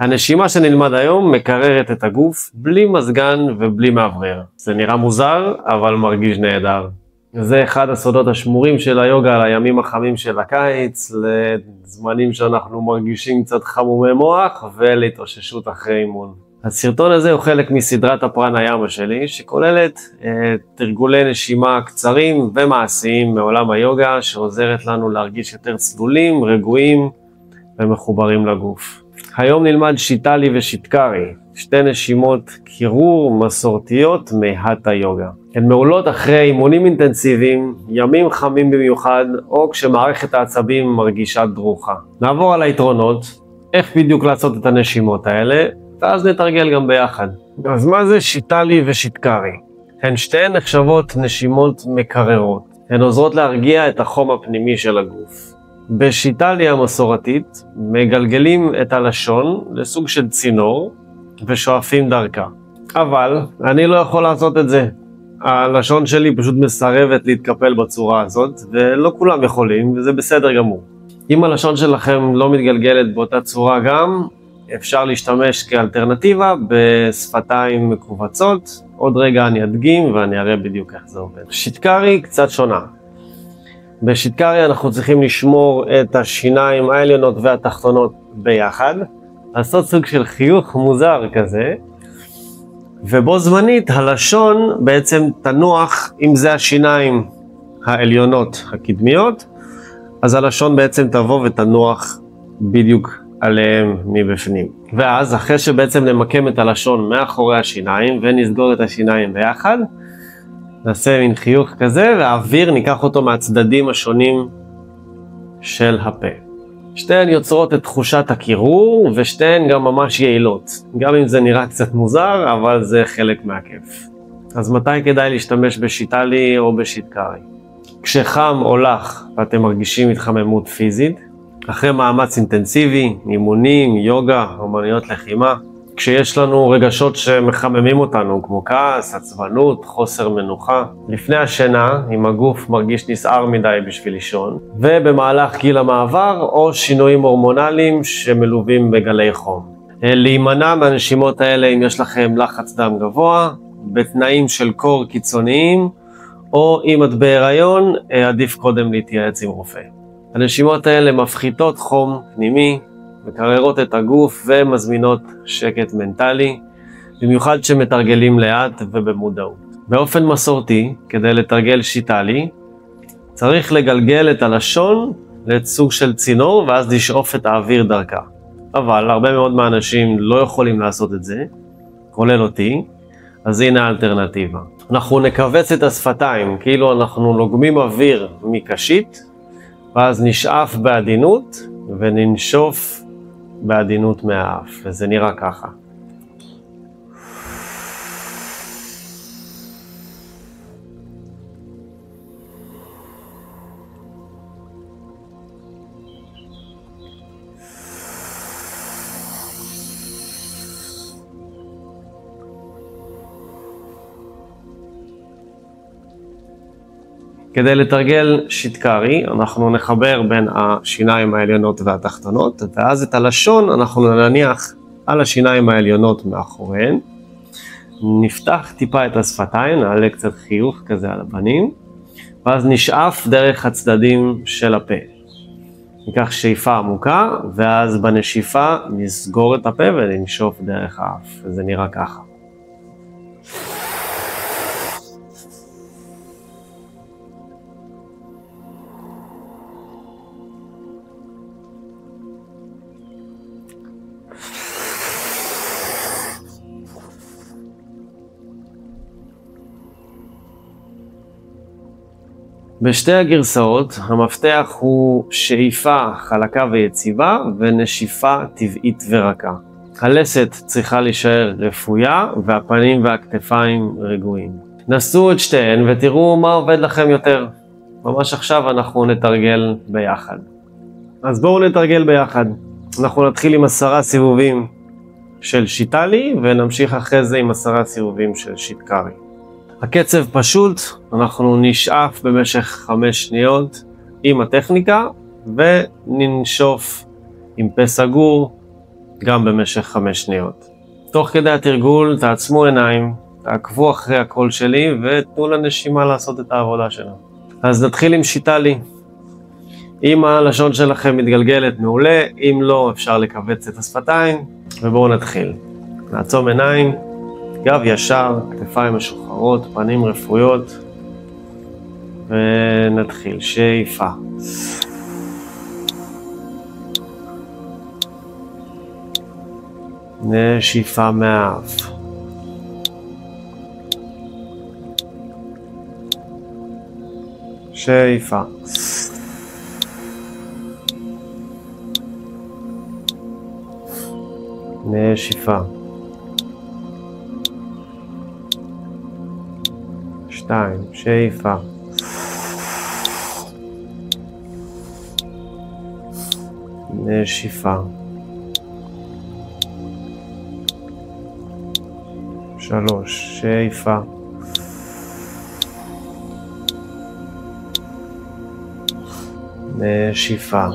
הנשימה שנלמד היום מקררת את הגוף בלי מזגן ובלי מאוורר. זה נראה מוזר, אבל מרגיש נהדר. זה אחד הסודות השמורים של היוגה לימים החמים של הקיץ, לזמנים שאנחנו מרגישים קצת חמומי מוח ולהתאוששות אחרי אימון. הסרטון הזה הוא חלק מסדרת הפרניאמה שלי, שכוללת תרגולי נשימה קצרים ומעשיים מעולם היוגה, שעוזרת לנו להרגיש יותר צלולים, רגועים ומחוברים לגוף. היום נלמד שיטלי ושיטקרי, שתי נשימות קירור מסורתיות מהטה יוגה. הן מעולות אחרי אימונים אינטנסיביים, ימים חמים במיוחד, או כשמערכת העצבים מרגישה דרוכה. נעבור על היתרונות, איך בדיוק לעשות את הנשימות האלה, ואז נתרגל גם ביחד. אז מה זה שיטלי ושיטקרי? הן שתיהן נחשבות נשימות מקררות. הן עוזרות להרגיע את החום הפנימי של הגוף. בשיטלי המסורתית מגלגלים את הלשון לסוג של צינור ושואפים דרכה. אבל אני לא יכול לעשות את זה. הלשון שלי פשוט מסרבת להתקפל בצורה הזאת, ולא כולם יכולים, וזה בסדר גמור. אם הלשון שלכם לא מתגלגלת באותה צורה גם, אפשר להשתמש כאלטרנטיבה בשפתיים מקובצות. עוד רגע אני אדגים ואני אראה בדיוק איך זה עובד. שיטקרי קצת שונה. בשיטקרי אנחנו צריכים לשמור את השיניים העליונות והתחתונות ביחד, לעשות סוג של חיוך מוזר כזה, ובו זמנית הלשון בעצם תנוח, אם זה השיניים העליונות הקדמיות, אז הלשון בעצם תבוא ותנוח בדיוק עליהם מבפנים. ואז אחרי שבעצם נמקם את הלשון מאחורי השיניים ונסגור את השיניים ביחד, נעשה מין חיוך כזה, והאוויר ניקח אותו מהצדדים השונים של הפה. שתיהן יוצרות את תחושת הקירור, ושתיהן גם ממש יעילות. גם אם זה נראה קצת מוזר, אבל זה חלק מהכיף. אז מתי כדאי להשתמש בשיטלי או בשיטקרי? כשחם או לח ואתם מרגישים התחממות פיזית, אחרי מאמץ אינטנסיבי, אימונים, יוגה, אומנויות לחימה, כשיש לנו רגשות שמחממים אותנו, כמו כעס, עצבנות, חוסר מנוחה. לפני השינה, אם הגוף מרגיש נסער מדי בשביל לישון, ובמהלך גיל המעבר, או שינויים הורמונליים שמלווים בגלי חום. להימנע מהנשימות האלה אם יש לכם לחץ דם גבוה, בתנאים של קור קיצוניים, או אם את בהיריון, עדיף קודם להתייעץ עם רופא. הנשימות האלה מפחיתות חום פנימי, מקררות את הגוף ומזמינות שקט מנטלי, במיוחד שמתרגלים לאט ובמודעות. באופן מסורתי, כדי לתרגל שיטלי, צריך לגלגל את הלשון לסוג של צינור ואז לשאוף את האוויר דרכה. אבל הרבה מאוד מהאנשים לא יכולים לעשות את זה, כולל אותי, אז הנה האלטרנטיבה. אנחנו נכווץ את השפתיים, כאילו אנחנו לוגמים אוויר מקשית, ואז נשאף בעדינות וננשוף בעדינות מהאף, וזה נראה ככה. כדי לתרגל שיטקרי, אנחנו נחבר בין השיניים העליונות והתחתונות, ואז את הלשון אנחנו נניח על השיניים העליונות מאחוריהן. נפתח טיפה את השפתיים, נעלה קצת חיוך כזה על הפנים, ואז נשאף דרך הצדדים של הפה. ניקח שאיפה עמוקה, ואז בנשיפה נסגור את הפה וננשוף דרך האף, וזה נראה ככה. בשתי הגרסאות המפתח הוא שאיפה חלקה ויציבה ונשיפה טבעית ורכה. הלסת צריכה להישאר רפויה והפנים והכתפיים רגועים. נסו את שתיהן ותראו מה עובד לכם יותר. ממש עכשיו אנחנו נתרגל ביחד. אז בואו נתרגל ביחד. אנחנו נתחיל עם 10 סיבובים של שיטלי ונמשיך אחרי זה עם 10 סיבובים של שיטקרי. הקצב פשוט, אנחנו נשאף במשך 5 שניות עם הטכניקה וננשוף עם פה סגור גם במשך 5 שניות. תוך כדי התרגול תעצמו עיניים, תעקבו אחרי הקול שלי ותנו לנשימה לעשות את העבודה שלה. אז נתחיל עם שיטה לי. אם הלשון שלכם מתגלגלת מעולה, אם לא אפשר לקבץ את השפתיים, ובואו נתחיל. נעצום עיניים, גב ישר, כתפיים משוחררות, פנים רפויות, ונתחיל. שאיפה. נשיפה מהאף. שאיפה. נשיפה. 2. שאיפה. נשיפה. 3. שאיפה. נשיפה.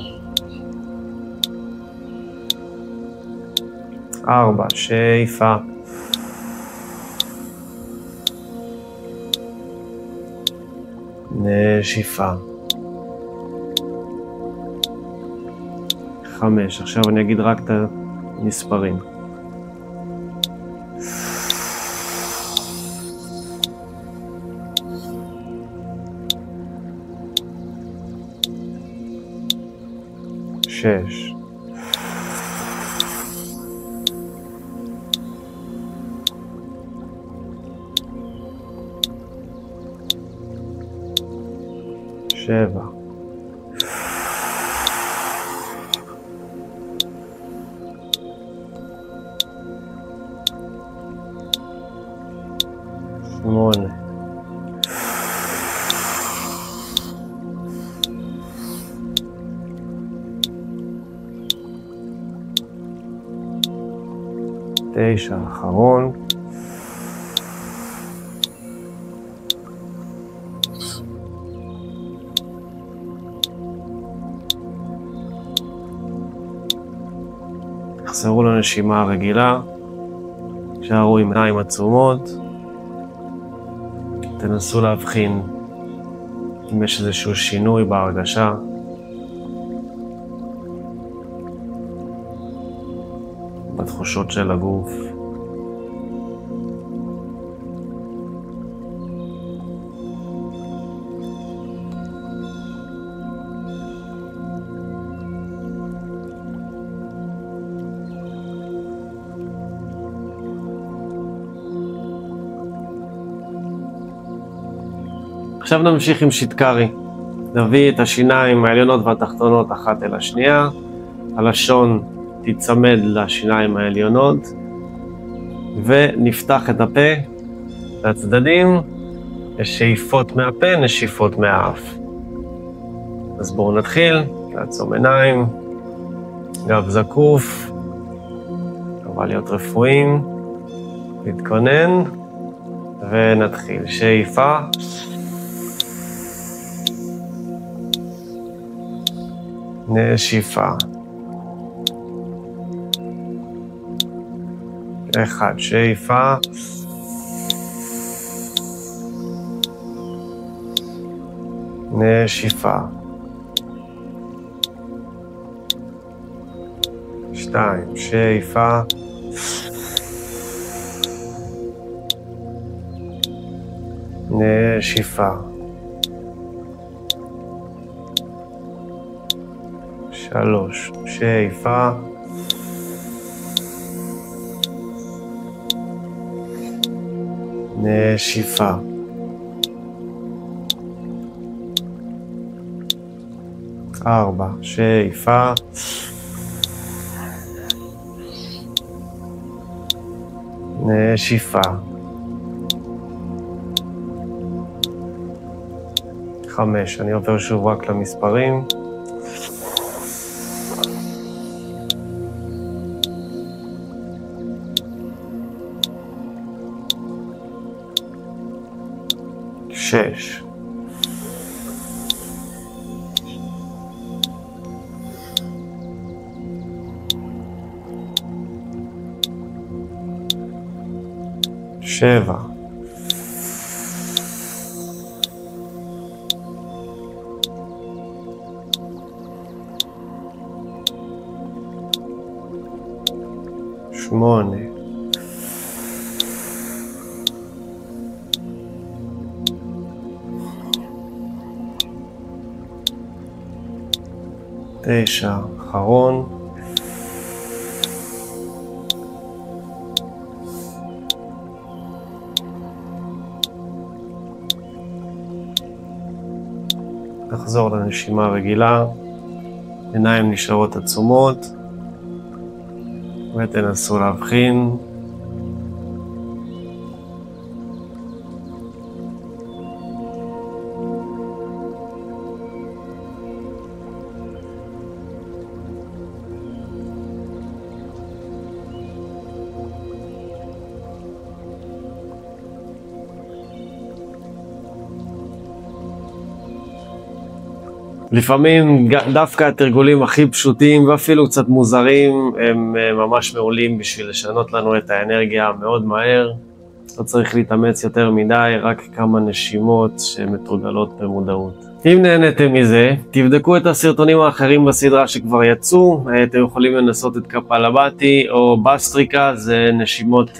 4. שאיפה. נשיפה. 5. עכשיו אני אגיד רק את המספרים. 6. 7. 8. 9. אחרון. 'חזרו לנשימה הרגילה, שערו עם עיניים עצומות, תנסו להבחין אם יש איזשהו שינוי בהרגשה. בתחושות של הגוף. עכשיו נמשיך עם שיטקרי. נביא את השיניים העליונות והתחתונות אחת אל השנייה. הלשון תצמד לשיניים העליונות. ונפתח את הפה לצדדים. יש שאיפות מהפה, נשיפות מהאף. אז בואו נתחיל. לעצום עיניים. גב זקוף. אבל להיות רפואיים. להתכונן. ונתחיל. שאיפה. נשיפה. 1. שאיפה. נשיפה. 2. שאיפה. נשיפה. 3. שאיפה. נשיפה. 4. שאיפה. נשיפה. 5. אני עובר שוב רק למספרים. 6. 7. 7. 8. 9, אחרון. 'נחזור לנשימה רגילה, עיניים נשארות עצומות, ותנסו להבחין. לפעמים דווקא התרגולים הכי פשוטים ואפילו קצת מוזרים הם ממש מעולים בשביל לשנות לנו את האנרגיה מאוד מהר. לא צריך להתאמץ יותר מדי, רק כמה נשימות שמתורגלות במודעות. אם נהנתם מזה, תבדקו את הסרטונים האחרים בסדרה שכבר יצאו. אתם יכולים לנסות את קפלבאטי או בסטריקה, זה נשימות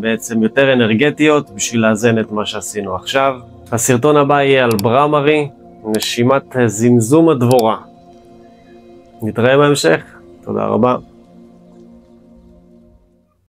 בעצם יותר אנרגטיות בשביל לאזן את מה שעשינו עכשיו. הסרטון הבא יהיה על ברמרי, נשימת זמזום הדבורה. נתראה בהמשך, תודה רבה.